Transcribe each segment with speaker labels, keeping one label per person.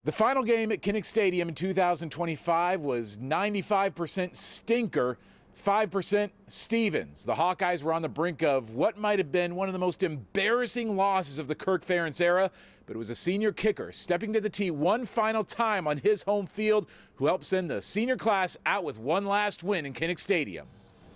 Speaker 1: The final game at Kinnick Stadium in 2025 was 95% stinker, 5% Stevens. The Hawkeyes were on the brink of what might have been one of the most embarrassing losses of the Kirk Ferentz era, but it was a senior kicker stepping to the tee one final time on his home field who helped send the senior class out with one last win in Kinnick Stadium.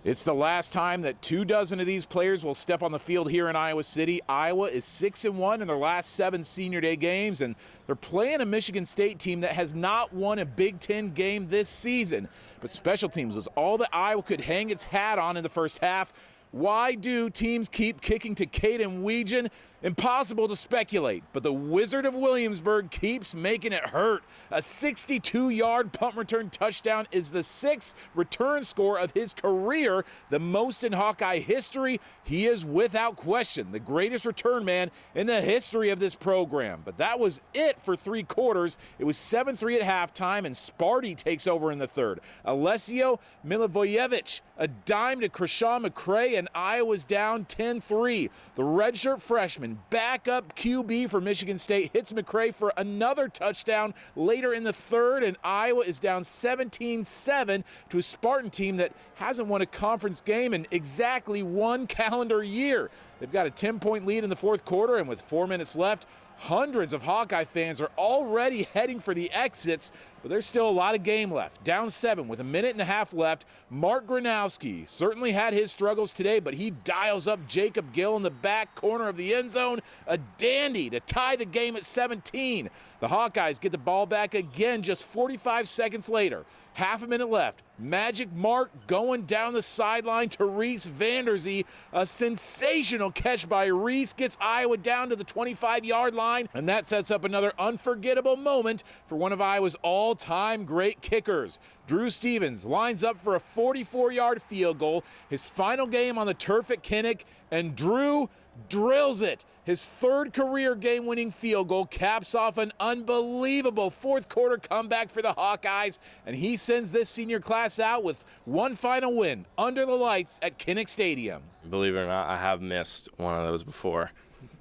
Speaker 1: It's the last time that 24 of these players will step on the field here in Iowa City. Iowa is 6-1 in their last 7 senior day games, and they're playing a Michigan State team that has not won a Big Ten game this season. But special teams was all that Iowa could hang its hat on in the first half. Why do teams keep kicking to Caden Weegan? Impossible to speculate, but the Wizard of Williamsburg keeps making it hurt. A 62-yard punt return touchdown is the 6th return score of his career, the most in Hawkeye history. He is without question the greatest return man in the history of this program. But that was it for 3 quarters. It was 7-3 at halftime, and Sparty takes over in the third. Alessio Milivojevic, a dime to Krishawn McCray, and Iowa's down 10-3. The redshirt freshman, backup QB for Michigan State, hits McCray for another touchdown later in the third, and Iowa is down 17-7 to a Spartan team that hasn't won a conference game in exactly 1 calendar year. They've got a 10-point lead in the fourth quarter, and with 4 minutes left, hundreds of Hawkeye fans are already heading for the exits, but there's still a lot of game left. Down 7 with 1.5 minutes left. Mark Gronowski certainly had his struggles today, but he dials up Jacob Gill in the back corner of the end zone. A dandy to tie the game at 17. The Hawkeyes get the ball back again just 45 seconds later. 1/2 minute left. Magic Mark going down the sideline to Reese Vanderzee. A sensational catch by Reese gets Iowa down to the 25-yard line, and that sets up another unforgettable moment for one of Iowa's all-time great kickers. Drew Stevens lines up for a 44-yard field goal, his final game on the turf at Kinnick, and Drew drills it. His 3rd career game-winning field goal caps off an unbelievable fourth-quarter comeback for the Hawkeyes, and he sends this senior class out with one final win under the lights at Kinnick Stadium.
Speaker 2: Believe it or not, I have missed one of those before.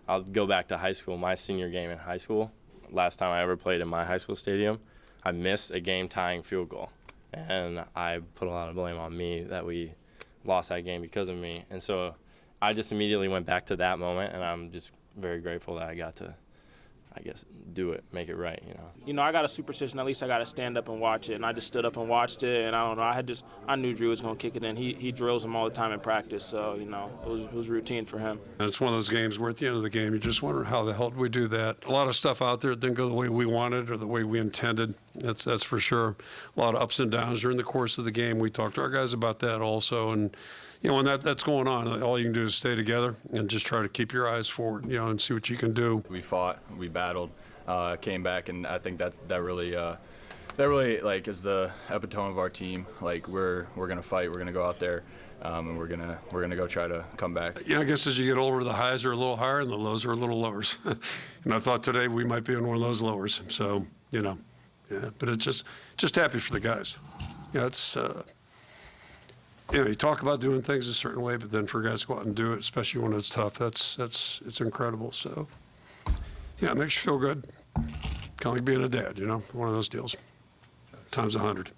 Speaker 2: I'll go back to high school, my senior game in high school. Last time I ever played in my high school stadium, I missed a game-tying field goal, and I put a lot of blame on me that we lost that game because of me. And so I just immediately went back to that moment, and I'm just very grateful that I got to, I guess, do it, make it right, you know.
Speaker 3: You know, I got a superstition, at least I got to stand up and watch it, and I just stood up and watched it, and I don't know, I knew Drew was going to kick it in. He drills them all the time in practice, so, you know, it was routine for him.
Speaker 4: And it's one of those games where at the end of the game, you just wonder how the hell did we do that. A lot of stuff out there didn't go the way we wanted or the way we intended. That's for sure. A lot of ups and downs during the course of the game. We talked to our guys about that also, and you know, when that's going on, all you can do is stay together and just try to keep your eyes forward, you know, and see what you can do.
Speaker 5: We fought, we battled, came back, and I think that really like is the epitome of our team. Like we're gonna fight, we're gonna go out there, and we're gonna go try to come back.
Speaker 4: You know, I guess as you get older, the highs are a little higher and the lows are a little lower. And I thought today we might be on one of those lowers. So, you know, yeah, but it's just happy for the guys. Yeah, it's. You know, you talk about doing things a certain way, but then for guys to go out and do it, especially when it's tough, it's incredible. So, yeah, it makes you feel good. Kind of like being a dad, you know, one of those deals. Times 100.